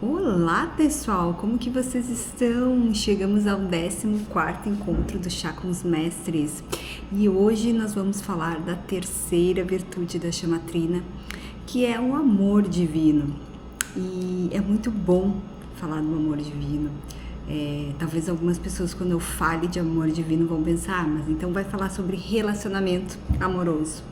Olá pessoal, como que vocês estão? Chegamos ao 14º encontro do Chá com os Mestres e hoje nós vamos falar da terceira virtude da chama trina, que é o amor divino. E é muito bom falar do amor divino. Talvez algumas pessoas, quando eu fale de amor divino, vão pensar, mas então vai falar sobre relacionamento amoroso.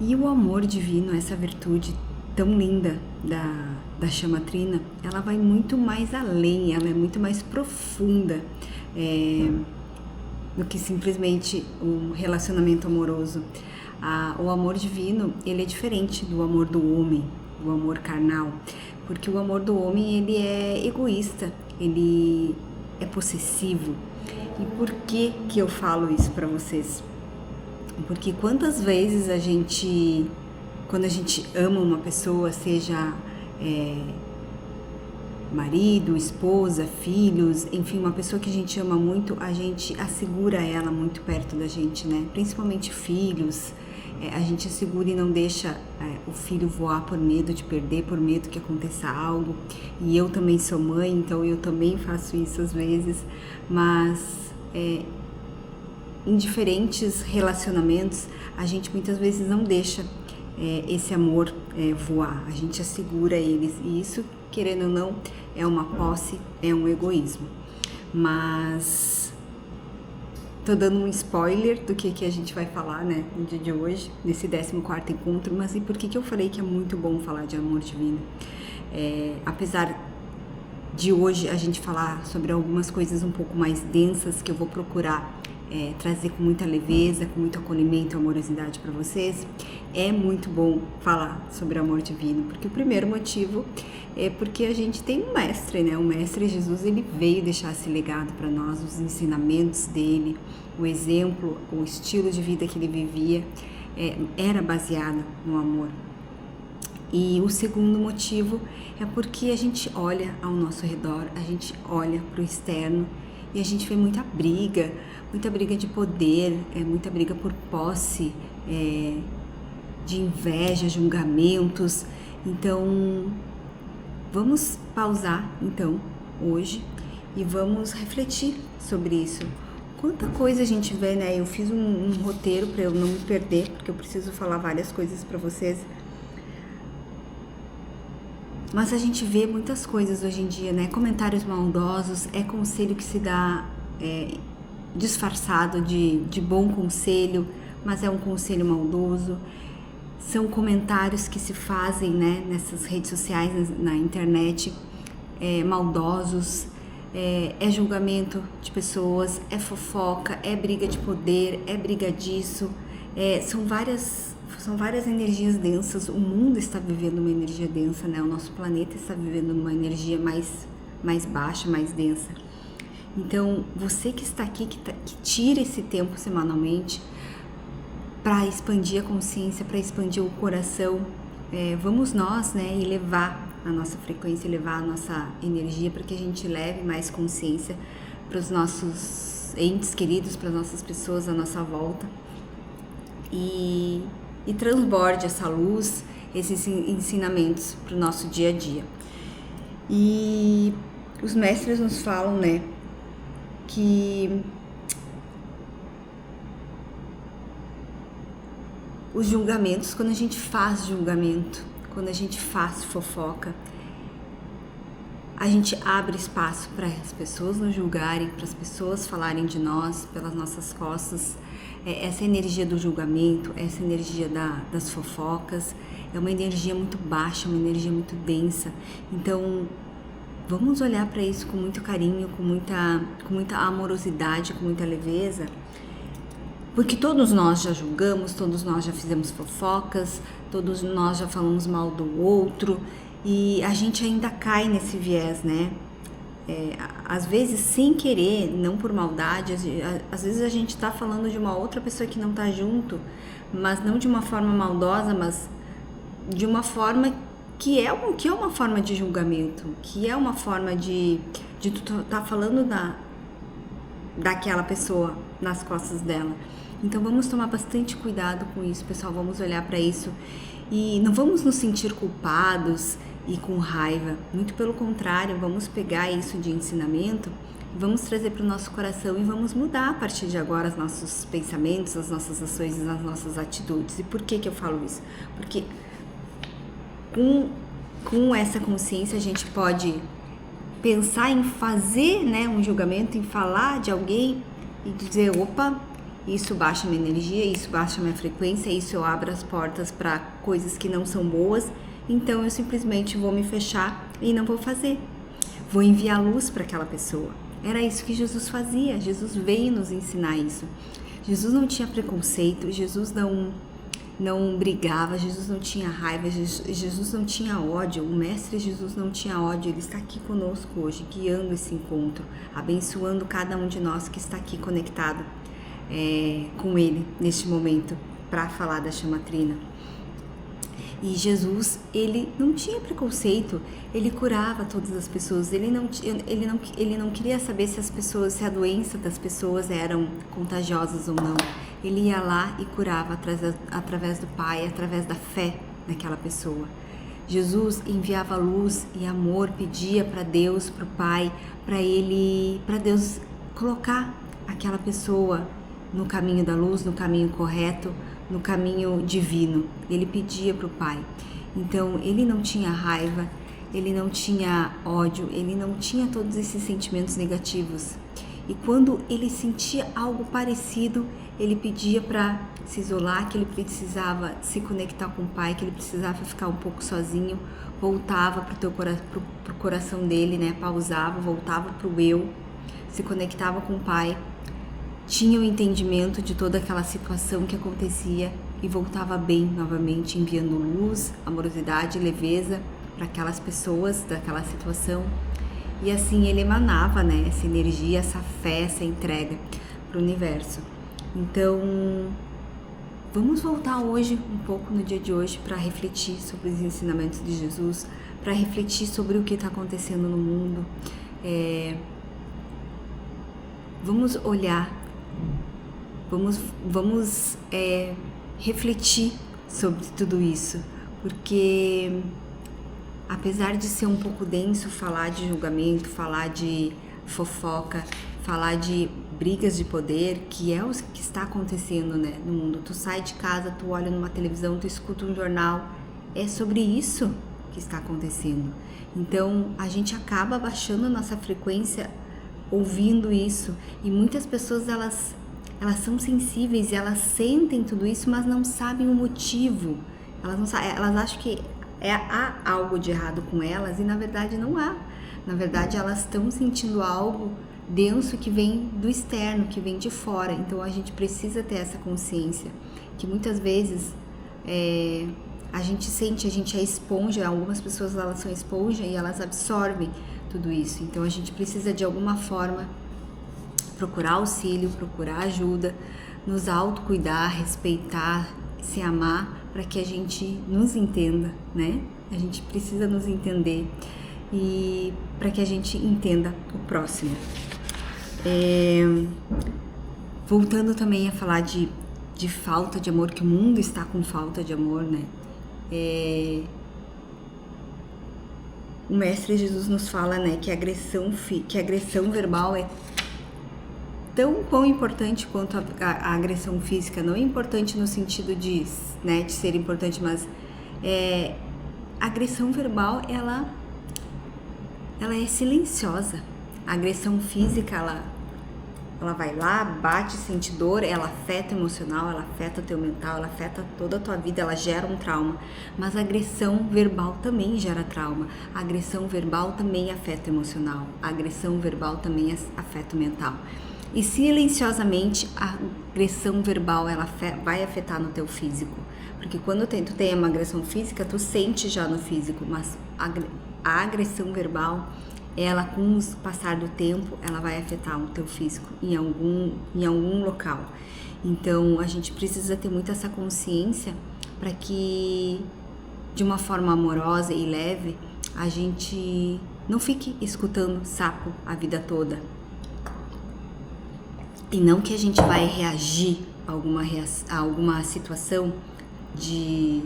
E o amor divino, essa virtude tão linda da chama trina, ela vai muito mais além, ela é muito mais profunda do que simplesmente um relacionamento amoroso. O amor divino, ele é diferente do amor do homem, do amor carnal, porque o amor do homem, ele é egoísta, ele é possessivo. E por que eu falo isso para vocês? Porque quantas vezes quando a gente ama uma pessoa, seja marido, esposa, filhos, enfim, uma pessoa que a gente ama muito, a gente assegura ela muito perto da gente, né? Principalmente filhos, a gente assegura e não deixa o filho voar por medo de perder, por medo que aconteça algo. E eu também sou mãe, então eu também faço isso às vezes, mas em diferentes relacionamentos, a gente muitas vezes não deixa esse amor voar, a gente assegura eles, e isso, querendo ou não, é uma posse, é um egoísmo. Mas tô dando um spoiler do que a gente vai falar, né, no dia de hoje, nesse 14º encontro. Mas e por que eu falei que é muito bom falar de amor divino? Apesar de hoje a gente falar sobre algumas coisas um pouco mais densas, que eu vou procurar trazer com muita leveza, com muito acolhimento e amorosidade para vocês, é muito bom falar sobre amor divino, porque o primeiro motivo é porque a gente tem um mestre, né? O mestre Jesus, ele veio deixar esse legado para nós, os ensinamentos dele, o exemplo, o estilo de vida que ele vivia era baseado no amor. E o segundo motivo é porque a gente olha ao nosso redor, a gente olha para o externo e a gente vê muita briga de poder, muita briga por posse, de inveja, julgamentos. Então, vamos pausar então hoje e vamos refletir sobre isso. Quanta coisa a gente vê, né? Eu fiz um roteiro para eu não me perder, porque eu preciso falar várias coisas para vocês. Mas a gente vê muitas coisas hoje em dia, né? Comentários maldosos, conselho que se dá disfarçado de bom conselho, mas é um conselho maldoso. São comentários que se fazem, né, nessas redes sociais, na internet, maldosos, julgamento de pessoas, fofoca, briga de poder, briga disso, são várias energias densas. O mundo está vivendo uma energia densa, né? O nosso planeta está vivendo uma energia mais baixa, mais densa. Então, você que está aqui, que tira esse tempo semanalmente para expandir a consciência, para expandir o coração, vamos nós, né, elevar a nossa frequência, elevar a nossa energia, para que a gente leve mais consciência para os nossos entes queridos, para as nossas pessoas à nossa volta, e transborde essa luz, esses ensinamentos para o nosso dia a dia. E os mestres nos falam, né, que os julgamentos, quando a gente faz julgamento, quando a gente faz fofoca, a gente abre espaço para as pessoas nos julgarem, para as pessoas falarem de nós pelas nossas costas. Essa energia do julgamento, essa energia das fofocas, é uma energia muito baixa, uma energia muito densa. Então, vamos olhar para isso com muito carinho, com muita amorosidade, com muita leveza, porque todos nós já julgamos, todos nós já fizemos fofocas, todos nós já falamos mal do outro, e a gente ainda cai nesse viés, né? Às vezes sem querer, não por maldade, às vezes a gente está falando de uma outra pessoa que não está junto, mas não de uma forma maldosa, mas de uma forma que é uma forma de julgamento, que é uma forma de tu tá falando daquela pessoa nas costas dela. Então vamos tomar bastante cuidado com isso, pessoal. Vamos olhar para isso e não vamos nos sentir culpados e com raiva. Muito pelo contrário, vamos pegar isso de ensinamento, vamos trazer para o nosso coração e vamos mudar a partir de agora os nossos pensamentos, as nossas ações e as nossas atitudes. E por que eu falo isso? Porque com essa consciência a gente pode pensar em fazer, né, um julgamento, em falar de alguém e dizer, opa, isso baixa minha energia, isso baixa minha frequência, isso eu abro as portas para coisas que não são boas, então eu simplesmente vou me fechar e não vou fazer. Vou enviar luz para aquela pessoa. Era isso que Jesus fazia, Jesus veio nos ensinar isso. Jesus não tinha preconceito, Jesus não brigava, Jesus não tinha raiva, Jesus não tinha ódio, o Mestre Jesus não tinha ódio, Ele está aqui conosco hoje, guiando esse encontro, abençoando cada um de nós que está aqui conectado com Ele neste momento, para falar da chama trina. E Jesus, Ele não tinha preconceito, Ele curava todas as pessoas, ele não queria saber se a doença das pessoas eram contagiosas ou não. Ele ia lá e curava através do Pai, através da fé daquela pessoa. Jesus enviava luz e amor, pedia para Deus, para o Pai, para Deus colocar aquela pessoa no caminho da luz, no caminho correto, no caminho divino. Ele pedia para o Pai. Então, ele não tinha raiva, ele não tinha ódio, ele não tinha todos esses sentimentos negativos. E quando ele sentia algo parecido, ele pedia para se isolar, que ele precisava se conectar com o Pai, que ele precisava ficar um pouco sozinho, voltava pro coração dele, né? Pausava, voltava pro eu, se conectava com o Pai, tinha o entendimento de toda aquela situação que acontecia e voltava bem novamente, enviando luz, amorosidade, leveza para aquelas pessoas daquela situação. E assim ele emanava, né, essa energia, essa fé, essa entrega para o universo. Então, vamos voltar hoje, um pouco no dia de hoje, para refletir sobre os ensinamentos de Jesus, para refletir sobre o que está acontecendo no mundo. Vamos olhar, vamos refletir sobre tudo isso, porque apesar de ser um pouco denso falar de julgamento, falar de fofoca, falar de brigas de poder, que é o que está acontecendo, né, no mundo. Tu sai de casa, tu olha numa televisão, tu escuta um jornal, é sobre isso que está acontecendo. Então a gente acaba baixando a nossa frequência ouvindo isso, e muitas pessoas elas são sensíveis e elas sentem tudo isso, mas não sabem o motivo. Elas não sabem, elas acham que há algo de errado com elas, e na verdade não há. Na verdade elas estão sentindo algo denso que vem do externo, que vem de fora. Então a gente precisa ter essa consciência que muitas vezes a gente sente, a gente é esponja. Algumas pessoas elas são esponja e elas absorvem tudo isso. Então a gente precisa de alguma forma procurar auxílio, procurar ajuda, nos autocuidar, respeitar, se amar, para que a gente nos entenda, né? A gente precisa nos entender e para que a gente entenda o próximo. Voltando também a falar de falta de amor, que o mundo está com falta de amor, né? O Mestre Jesus nos fala, né, que a agressão verbal é tão importante quanto a agressão física. Não é importante no sentido de ser importante, mas a agressão verbal, ela é silenciosa. A agressão física, ela vai lá, bate, sente dor, ela afeta o emocional, ela afeta o teu mental, ela afeta toda a tua vida, ela gera um trauma. Mas a agressão verbal também gera trauma. A agressão verbal também afeta o emocional. A agressão verbal também afeta o mental. E silenciosamente a agressão verbal ela vai afetar no teu físico, porque quando tu tem uma agressão física, tu sente já no físico, mas a agressão verbal, ela com o passar do tempo, ela vai afetar o teu físico em algum local. Então a gente precisa ter muito essa consciência para que de uma forma amorosa e leve a gente não fique escutando sapo a vida toda. E não que a gente vai reagir a alguma situação de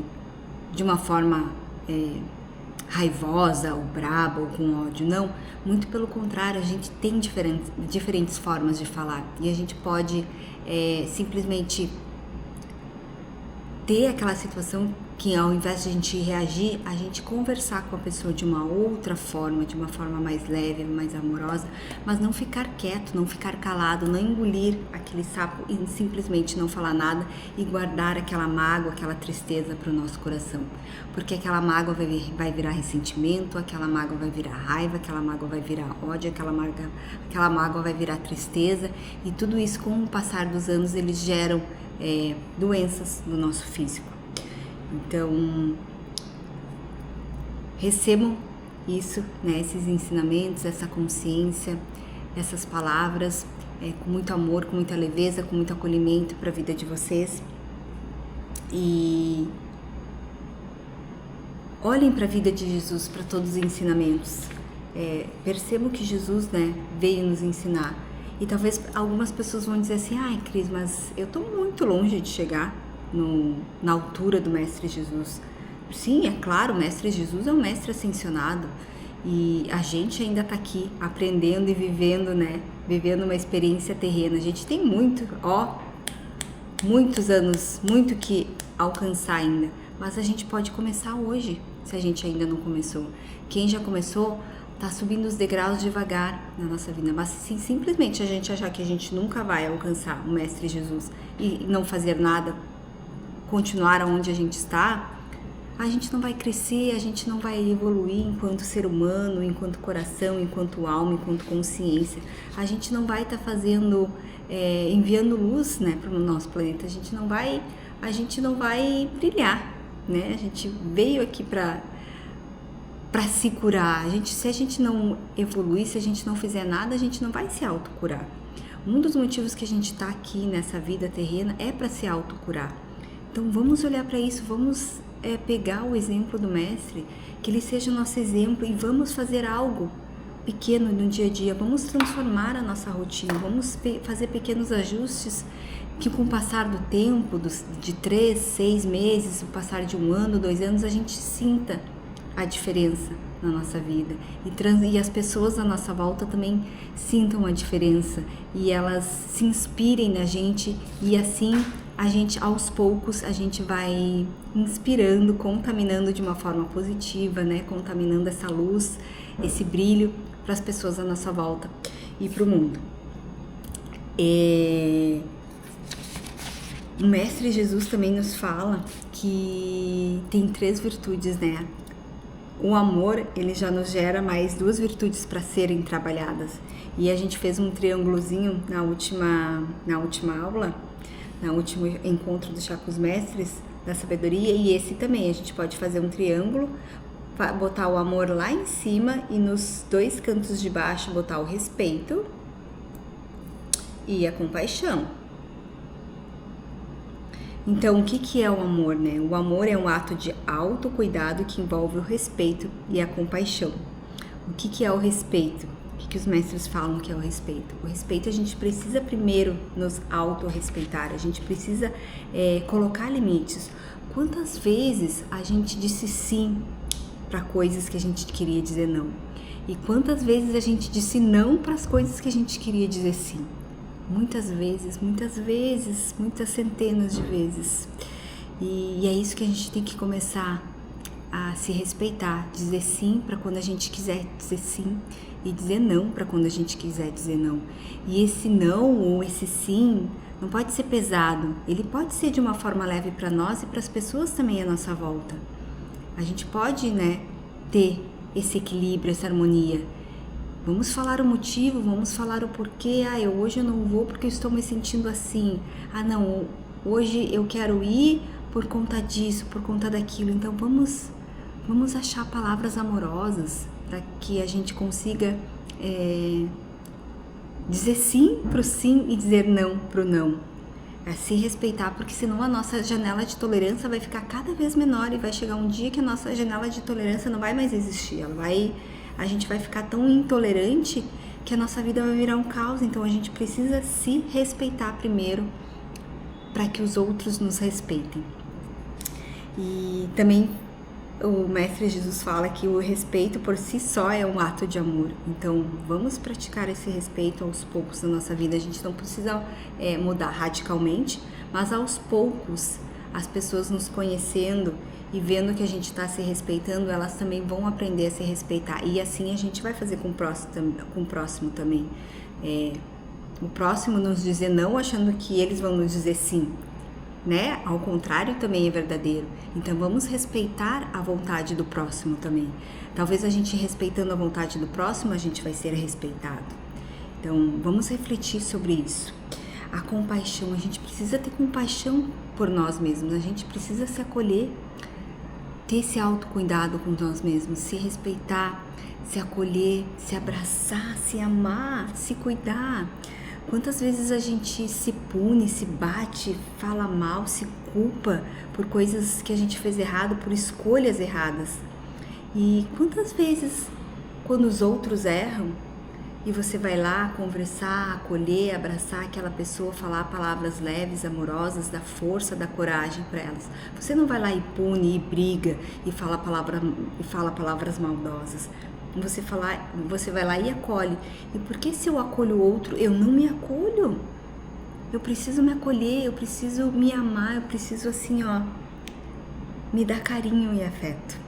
uma forma raivosa ou braba ou com ódio, não. Muito pelo contrário, a gente tem diferentes formas de falar e a gente pode simplesmente ter aquela situação que ao invés de a gente reagir, a gente conversar com a pessoa de uma outra forma, de uma forma mais leve, mais amorosa, mas não ficar quieto, não ficar calado, não engolir aquele sapo e simplesmente não falar nada e guardar aquela mágoa, aquela tristeza para o nosso coração. Porque aquela mágoa vai virar ressentimento, aquela mágoa vai virar raiva, aquela mágoa vai virar ódio, aquela mágoa vai virar tristeza e tudo isso com o passar dos anos eles geram doenças no nosso físico. Então, recebam isso, né, esses ensinamentos, essa consciência, essas palavras, com muito amor, com muita leveza, com muito acolhimento para a vida de vocês. E olhem para a vida de Jesus, para todos os ensinamentos. Percebam que Jesus, né, veio nos ensinar. E talvez algumas pessoas vão dizer assim, ai Cris, mas eu estou muito longe de chegar na altura do Mestre Jesus. Sim, é claro, o Mestre Jesus é um Mestre ascensionado e a gente ainda está aqui aprendendo e vivendo, né? Vivendo uma experiência terrena. A gente tem muitos anos, muito que alcançar ainda, mas a gente pode começar hoje, se a gente ainda não começou. Quem já começou tá subindo os degraus devagar na nossa vida, mas se simplesmente a gente achar que a gente nunca vai alcançar o Mestre Jesus e não fazer nada, continuar onde a gente está, a gente não vai crescer, a gente não vai evoluir enquanto ser humano, enquanto coração, enquanto alma, enquanto consciência. A gente não vai estar fazendo, enviando luz, né, para o nosso planeta. A gente não vai brilhar, né? A gente veio aqui para se curar. Se a gente não evoluir, se a gente não fizer nada, a gente não vai se autocurar. Um dos motivos que a gente está aqui nessa vida terrena é para se autocurar. Então vamos olhar para isso, vamos pegar o exemplo do Mestre, que ele seja o nosso exemplo e vamos fazer algo pequeno no dia a dia, vamos transformar a nossa rotina, vamos fazer pequenos ajustes que com o passar do tempo, de 3, 6 meses, o passar de 1 ano, 2 anos, a gente sinta a diferença na nossa vida e as pessoas à nossa volta também sintam a diferença e elas se inspirem na gente e assim a gente, aos poucos, a gente vai inspirando, contaminando de uma forma positiva, né? Contaminando essa luz, esse brilho para as pessoas à nossa volta e para o mundo. O Mestre Jesus também nos fala que tem 3 virtudes, né? O amor, ele já nos gera mais 2 virtudes para serem trabalhadas. E a gente fez um triângulozinho na última aula, no último encontro do Chá com os Mestres da Sabedoria, e esse também, a gente pode fazer um triângulo, botar o amor lá em cima e nos 2 cantos de baixo botar o respeito e a compaixão. Então, o que é o amor, né? O amor é um ato de autocuidado que envolve o respeito e a compaixão. O que é o respeito? O que os mestres falam que é o respeito? O respeito, a gente precisa primeiro nos autorrespeitar, a gente precisa colocar limites. Quantas vezes a gente disse sim para coisas que a gente queria dizer não? E quantas vezes a gente disse não para as coisas que a gente queria dizer sim? Muitas vezes, muitas centenas de vezes. E é isso que a gente tem que começar a se respeitar, dizer sim para quando a gente quiser dizer sim e dizer não para quando a gente quiser dizer não. E esse não ou esse sim não pode ser pesado, ele pode ser de uma forma leve para nós e para as pessoas também à nossa volta. A gente pode, né, ter esse equilíbrio, essa harmonia. Vamos falar o motivo, vamos falar o porquê. Hoje eu não vou porque eu estou me sentindo assim. Não, hoje eu quero ir por conta disso, por conta daquilo. Então vamos achar palavras amorosas para que a gente consiga dizer sim pro sim e dizer não pro não. Se respeitar, porque senão a nossa janela de tolerância vai ficar cada vez menor e vai chegar um dia que a nossa janela de tolerância não vai mais existir. A gente vai ficar tão intolerante que a nossa vida vai virar um caos. Então a gente precisa se respeitar primeiro para que os outros nos respeitem. E também o Mestre Jesus fala que o respeito por si só é um ato de amor. Então, vamos praticar esse respeito aos poucos na nossa vida. A gente não precisa mudar radicalmente, mas aos poucos, as pessoas nos conhecendo e vendo que a gente está se respeitando, elas também vão aprender a se respeitar. E assim a gente vai fazer com o próximo também. O próximo nos dizer não, achando que eles vão nos dizer sim. Né? Ao contrário também é verdadeiro. Então vamos respeitar a vontade do próximo também. Talvez a gente respeitando a vontade do próximo, a gente vai ser respeitado. Então vamos refletir sobre isso. A compaixão, a gente precisa ter compaixão por nós mesmos, a gente precisa se acolher, ter esse autocuidado com nós mesmos, se respeitar, se acolher, se abraçar, se amar, se cuidar. Quantas vezes a gente se pune, se bate, fala mal, se culpa por coisas que a gente fez errado, por escolhas erradas. E quantas vezes, quando os outros erram, e você vai lá conversar, acolher, abraçar aquela pessoa, falar palavras leves, amorosas, da força, da coragem para elas. Você não vai lá e pune, e briga, e fala palavras maldosas. Você vai lá e acolhe. E por que se eu acolho o outro, eu não me acolho? Eu preciso me acolher, eu preciso me amar, eu preciso assim, me dar carinho e afeto.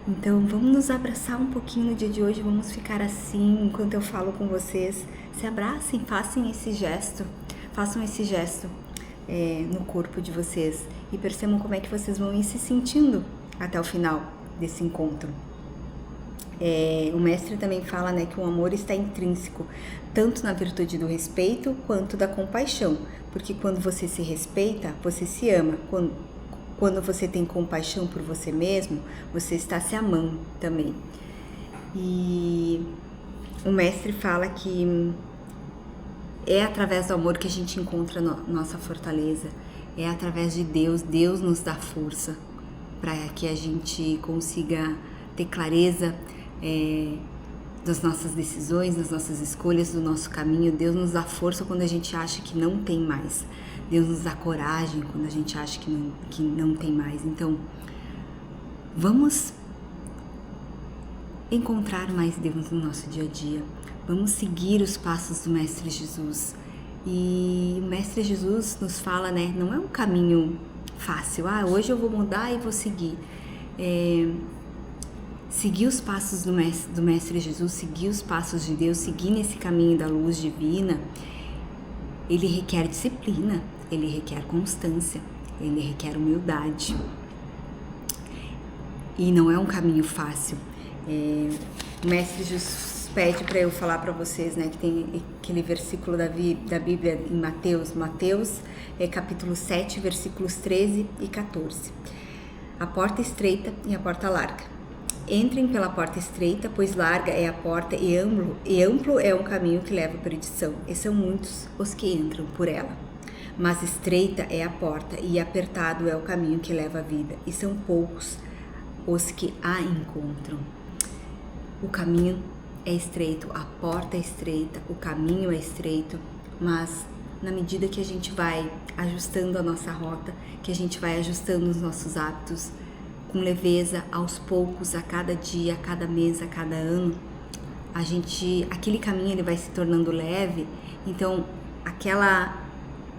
Então vamos nos abraçar um pouquinho no dia de hoje, vamos ficar assim enquanto eu falo com vocês. Se abracem, façam esse gesto no corpo de vocês e percebam como é que vocês vão ir se sentindo até o final desse encontro. O mestre também fala, né, que o amor está intrínseco, tanto na virtude do respeito quanto da compaixão, porque quando você se respeita, você se ama. Quando você tem compaixão por você mesmo, você está se amando também. E o mestre fala que é através do amor que a gente encontra nossa fortaleza, é através de Deus. Deus nos dá força para que a gente consiga ter clareza das nossas decisões, das nossas escolhas, do nosso caminho. Deus nos dá força quando a gente acha que não tem mais. Deus nos dá coragem quando a gente acha que não tem mais. Então, vamos encontrar mais Deus no nosso dia a dia. Vamos seguir os passos do Mestre Jesus. E o Mestre Jesus nos fala, né, não é um caminho fácil. Hoje eu vou mudar e vou seguir. Seguir os passos do Mestre Jesus, seguir os passos de Deus, seguir nesse caminho da luz divina, ele requer disciplina, ele requer constância, ele requer humildade. E não é um caminho fácil. O Mestre Jesus pede para eu falar para vocês, né, que tem aquele versículo da Bíblia em Mateus, capítulo 7, versículos 13 e 14. A porta estreita e a porta larga. Entrem pela porta estreita, pois larga é a porta e amplo é o caminho que leva à perdição, e são muitos os que entram por ela. Mas estreita é a porta e apertado é o caminho que leva à vida, e são poucos os que a encontram. O caminho é estreito, a porta é estreita, o caminho é estreito, mas na medida que a gente vai ajustando a nossa rota, que a gente vai ajustando os nossos hábitos, com leveza, aos poucos, a cada dia, a cada mês, a cada ano, aquele caminho ele vai se tornando leve. Então, aquela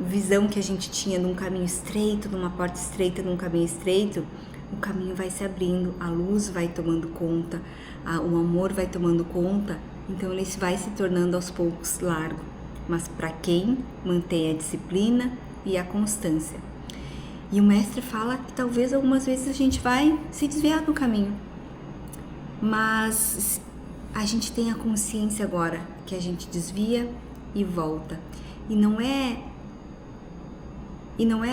visão que a gente tinha de um caminho estreito, de uma porta estreita, de um caminho estreito, o caminho vai se abrindo, a luz vai tomando conta, o amor vai tomando conta, então ele vai se tornando aos poucos largo. Mas para quem mantém a disciplina e a constância. E o mestre fala que talvez algumas vezes a gente vai se desviar do caminho, mas a gente tem a consciência agora que a gente desvia e volta. E não é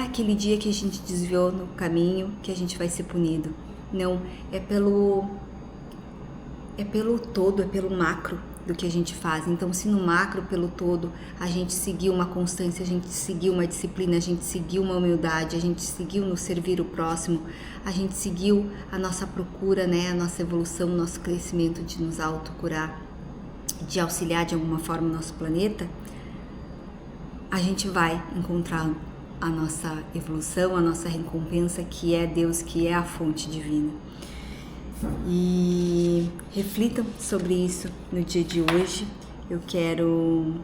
aquele dia que a gente desviou no caminho que a gente vai ser punido. Não, é pelo todo, é pelo macro do que a gente faz. Então, se no macro, pelo todo, a gente seguiu uma constância, a gente seguiu uma disciplina, a gente seguiu uma humildade, a gente seguiu no servir o próximo, a gente seguiu a nossa procura, né, a nossa evolução, o nosso crescimento de nos autocurar, de auxiliar de alguma forma o nosso planeta, a gente vai encontrar a nossa evolução, a nossa recompensa, que é Deus, que é a fonte divina. e reflitam sobre isso no dia de hoje. Eu quero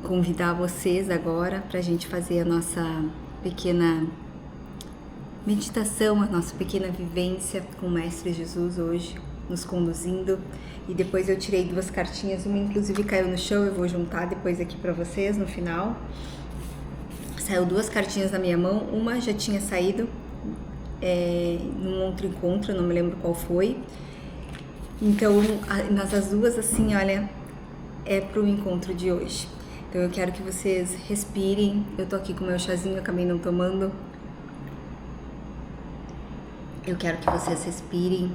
convidar vocês agora para a gente fazer a nossa pequena meditação, a nossa pequena vivência com o Mestre Jesus hoje, nos conduzindo. E depois eu tirei 2 cartinhas, uma inclusive caiu no chão, eu vou juntar depois aqui para vocês no final. Saiu 2 cartinhas na minha mão, uma já tinha saído num outro encontro, eu não me lembro qual foi. Então, mas as 2 assim, olha, é pro encontro de hoje. Então eu quero que vocês respirem. Eu tô aqui com o meu chazinho, eu acabei não tomando. Eu quero que vocês respirem.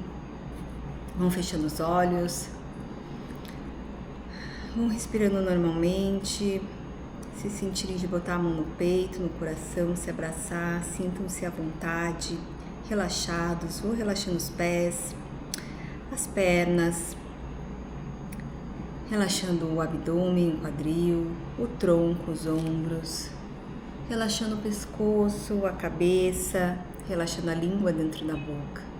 Vão fechando os olhos. Vão respirando normalmente. Se sentirem de botar a mão no peito, no coração, se abraçar, sintam-se à vontade, relaxados. Vou relaxando os pés, as pernas, relaxando o abdômen, o quadril, o tronco, os ombros, relaxando o pescoço, a cabeça, relaxando a língua dentro da boca.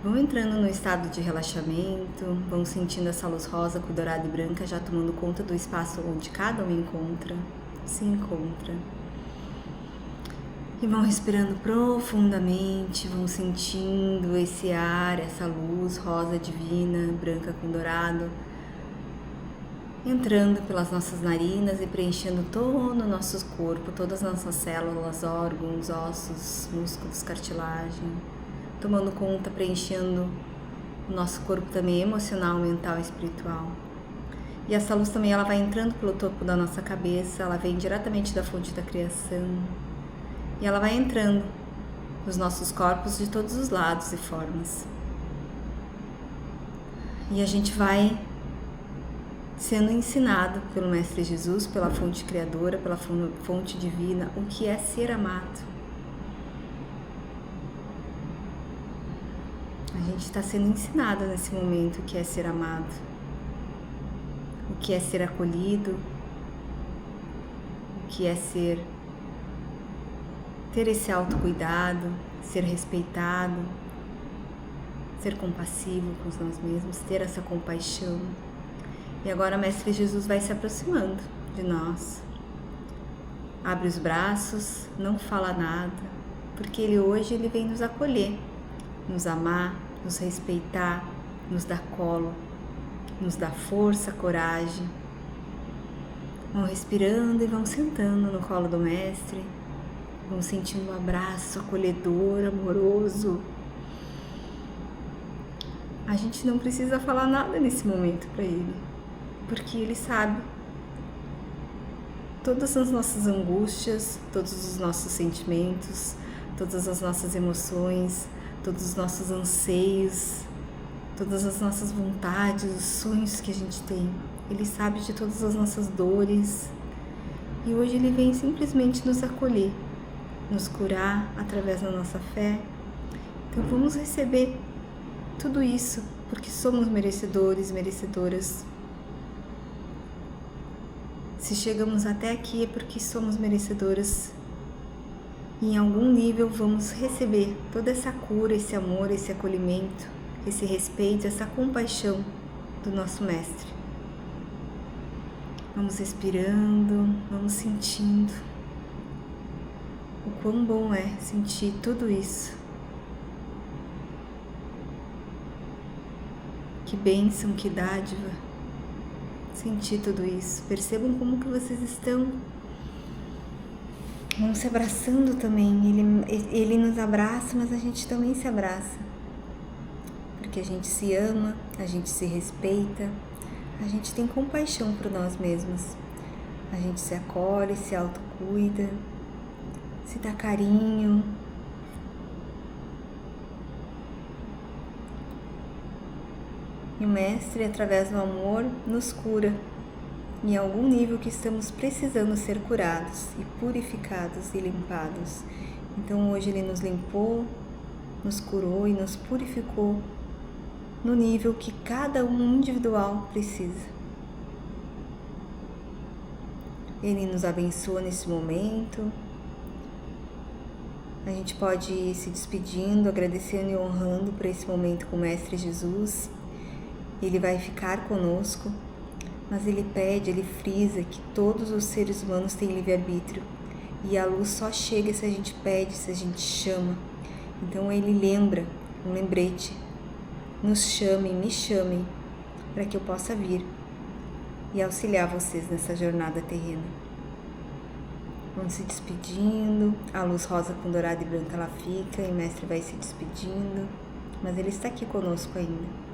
Vão entrando no estado de relaxamento, vão sentindo essa luz rosa com dourada e branca já tomando conta do espaço onde cada um se encontra. E vão respirando profundamente, vão sentindo esse ar, essa luz rosa divina, branca com dourado, entrando pelas nossas narinas e preenchendo todo o nosso corpo, todas as nossas células, órgãos, ossos, músculos, cartilagem, tomando conta, preenchendo o nosso corpo também emocional, mental e espiritual. E essa luz também ela vai entrando pelo topo da nossa cabeça, ela vem diretamente da fonte da criação e ela vai entrando nos nossos corpos de todos os lados e formas. E a gente vai sendo ensinado pelo Mestre Jesus, pela fonte criadora, pela fonte divina, o que é ser amado. A gente está sendo ensinado nesse momento o que é ser amado, o que é ser acolhido, o que é ter esse autocuidado, ser respeitado, ser compassivo com nós mesmos, ter essa compaixão. E agora o Mestre Jesus vai se aproximando de nós. Abre os braços, não fala nada, porque ele vem nos acolher, nos amar, nos respeitar, nos dar colo, nos dar força, coragem. Vão respirando e vão sentando no colo do Mestre, vão sentindo um abraço acolhedor, amoroso. A gente não precisa falar nada nesse momento para ele, porque ele sabe todas as nossas angústias, todos os nossos sentimentos, todas as nossas emoções, todos os nossos anseios, todas as nossas vontades, os sonhos que a gente tem. Ele sabe de todas as nossas dores e hoje ele vem simplesmente nos acolher, nos curar através da nossa fé. Então vamos receber tudo isso porque somos merecedores, merecedoras. Se chegamos até aqui é porque somos merecedoras. E em algum nível vamos receber toda essa cura, esse amor, esse acolhimento, esse respeito, essa compaixão do nosso Mestre. Vamos respirando, vamos sentindo o quão bom é sentir tudo isso. Que bênção, que dádiva sentir tudo isso. Percebam como que vocês estão. Vão se abraçando também. Ele nos abraça, mas a gente também se abraça. Porque a gente se ama, a gente se respeita, a gente tem compaixão por nós mesmos. A gente se acolhe, se autocuida, se dá carinho. E o Mestre, através do amor, nos cura em algum nível que estamos precisando ser curados e purificados e limpados. Então hoje ele nos limpou, nos curou e nos purificou no nível que cada um individual precisa. Ele nos abençoa nesse momento A gente pode ir se despedindo, agradecendo e honrando por esse momento com o Mestre Jesus. Ele vai ficar conosco, mas ele pede, ele frisa que todos os seres humanos têm livre-arbítrio e a luz só chega se a gente pede, se a gente chama. Então ele lembra, um lembrete, nos chamem, me chamem, para que eu possa vir e auxiliar vocês nessa jornada terrena. Vamos se despedindo, a luz rosa com dourada e branca ela fica e o Mestre vai se despedindo, mas ele está aqui conosco ainda.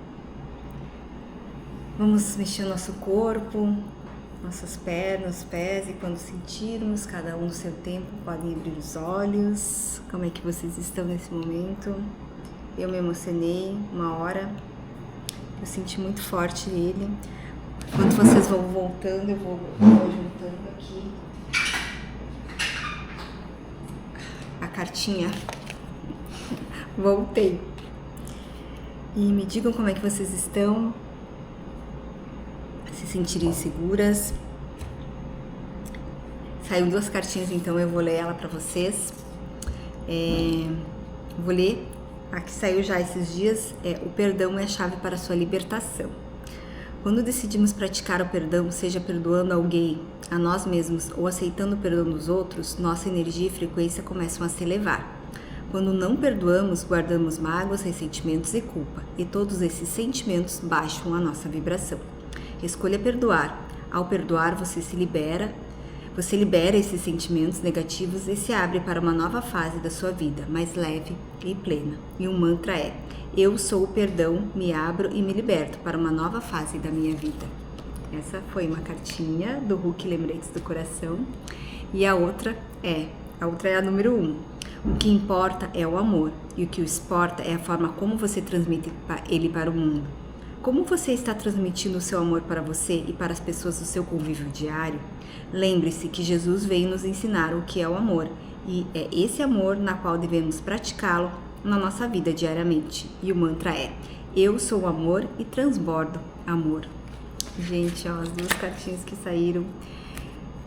Vamos mexer o nosso corpo, nossas pernas, pés, e quando sentirmos, cada um no seu tempo, podem abrir os olhos. Como é que vocês estão nesse momento? Eu me emocionei uma hora, eu senti muito forte ele. Enquanto vocês vão voltando, eu vou juntando aqui a cartinha. Voltei. E me digam como é que vocês estão, se sentirem seguras. Saiu 2 cartinhas, então eu vou ler ela para vocês. Vou ler a que saiu já esses dias, o perdão é a chave para a sua libertação. Quando decidimos praticar o perdão, seja perdoando alguém, a nós mesmos ou aceitando o perdão dos outros, nossa energia e frequência começam a se elevar. Quando não perdoamos, guardamos mágoas, ressentimentos e culpa, e todos esses sentimentos baixam a nossa vibração. Escolha perdoar. Ao perdoar, você libera esses sentimentos negativos e se abre para uma nova fase da sua vida, mais leve e plena. E o mantra é: eu sou o perdão, me abro e me liberto para uma nova fase da minha vida. Essa foi uma cartinha do Hulk Lembretes do Coração. E a outra é a número 1. O que importa é o amor, e o que o exporta é a forma como você transmite ele para o mundo. Como você está transmitindo o seu amor para você e para as pessoas do seu convívio diário? Lembre-se que Jesus veio nos ensinar o que é o amor, e é esse amor na qual devemos praticá-lo na nossa vida diariamente. E o mantra é: eu sou o amor e transbordo amor. Gente, ó, as 2 cartinhas que saíram,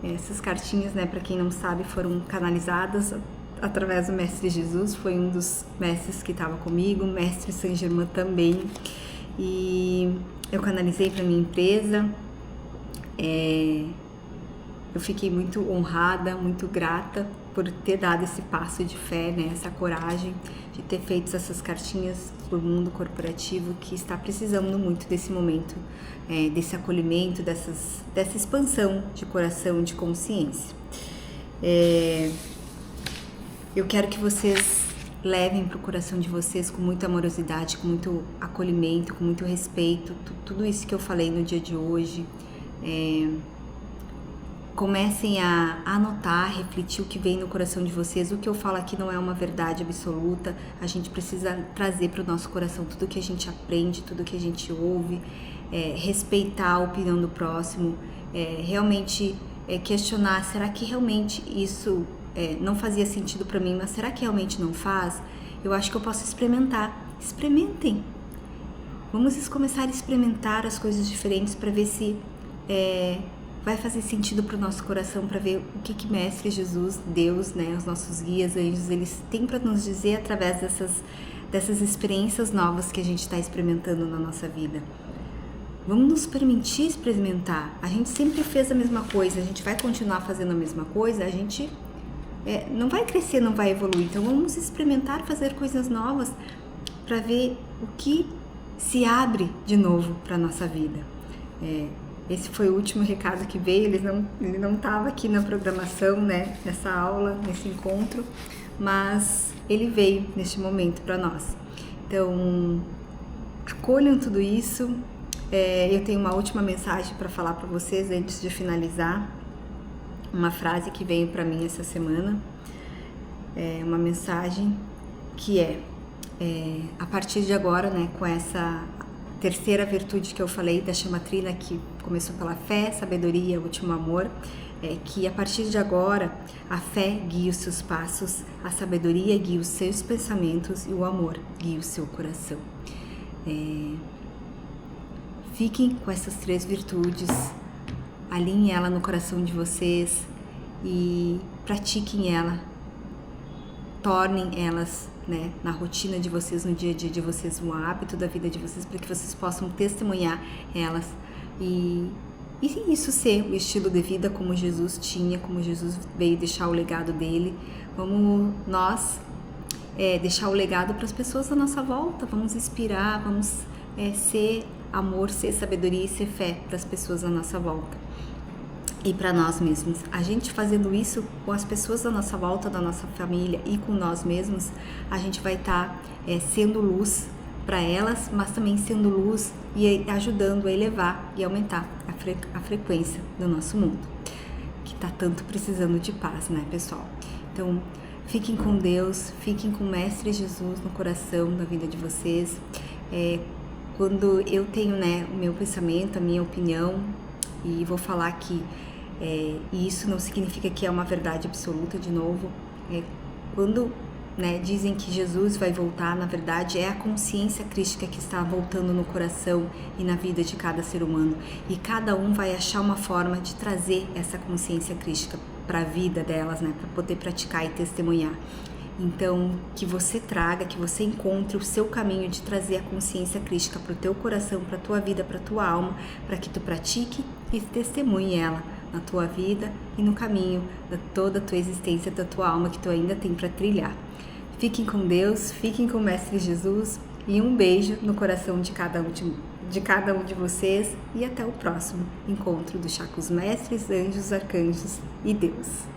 essas cartinhas, né, para quem não sabe, foram canalizadas através do Mestre Jesus. Foi um dos mestres que estava comigo, o Mestre Saint Germain também, e eu canalizei para minha empresa. Eu fiquei muito honrada, muito grata por ter dado esse passo de fé, né, essa coragem de ter feito essas cartinhas para o mundo corporativo que está precisando muito desse momento, desse acolhimento, dessa expansão de coração, de consciência. Eu quero que vocês levem para o coração de vocês com muita amorosidade, com muito acolhimento, com muito respeito, tudo isso que eu falei no dia de hoje. Comecem a anotar, refletir o que vem no coração de vocês. O que eu falo aqui não é uma verdade absoluta. A gente precisa trazer para o nosso coração tudo que a gente aprende, tudo que a gente ouve, respeitar a opinião do próximo, realmente questionar: será que realmente isso não fazia sentido para mim, mas será que realmente não faz? Eu acho que eu posso experimentar. Experimentem. Vamos começar a experimentar as coisas diferentes para ver se vai fazer sentido para o nosso coração, para ver o que Mestre Jesus, Deus, né, os nossos guias, anjos, eles têm para nos dizer através dessas experiências novas que a gente está experimentando na nossa vida. Vamos nos permitir experimentar. A gente sempre fez a mesma coisa, a gente vai continuar fazendo a mesma coisa, a gente não vai crescer, não vai evoluir. Então vamos experimentar fazer coisas novas para ver o que se abre de novo para a nossa vida. Esse foi o último recado que veio. Ele não estava aqui na programação, né, nessa aula, nesse encontro, mas ele veio neste momento para nós. Então, acolham tudo isso. Eu tenho uma última mensagem para falar para vocês antes de finalizar. Uma frase que veio para mim essa semana. Uma mensagem que a partir de agora, né, com essa terceira virtude que eu falei da chama trina, que começou pela fé, sabedoria, último amor, que a partir de agora a fé guia os seus passos, a sabedoria guia os seus pensamentos e o amor guia o seu coração. Fiquem com essas 3 virtudes, alinhem ela no coração de vocês e pratiquem ela tornem elas, né, na rotina de vocês, no dia a dia de vocês, um hábito da vida de vocês, para que vocês possam testemunhar elas e isso ser o estilo de vida como Jesus tinha, como Jesus veio deixar o legado dele. Vamos nós deixar o legado para as pessoas à nossa volta, vamos inspirar, vamos ser amor, ser sabedoria e ser fé para as pessoas à nossa volta. E para nós mesmos, a gente fazendo isso com as pessoas da nossa volta, da nossa família e com nós mesmos, a gente vai estar sendo luz para elas, mas também sendo luz e ajudando a elevar e aumentar a frequência do nosso mundo, que está tanto precisando de paz, né, pessoal? Então, fiquem com Deus, fiquem com o Mestre Jesus no coração da vida de vocês. Quando eu tenho, né, o meu pensamento, a minha opinião, e vou falar que e isso não significa que é uma verdade absoluta, de novo, quando, né, dizem que Jesus vai voltar, na verdade é a consciência crística que está voltando no coração e na vida de cada ser humano, e cada um vai achar uma forma de trazer essa consciência crística para a vida delas, né, para poder praticar e testemunhar. Então, que você traga, que você encontre o seu caminho de trazer a consciência crística para o teu coração, para a tua vida, para a tua alma, para que tu pratique e testemunhe ela na tua vida e no caminho de toda a tua existência, da tua alma que tu ainda tem para trilhar. Fiquem com Deus, fiquem com o Mestre Jesus e um beijo no coração de cada um de vocês e até o próximo encontro do Chá com os Mestres, Anjos, Arcanjos e Deus.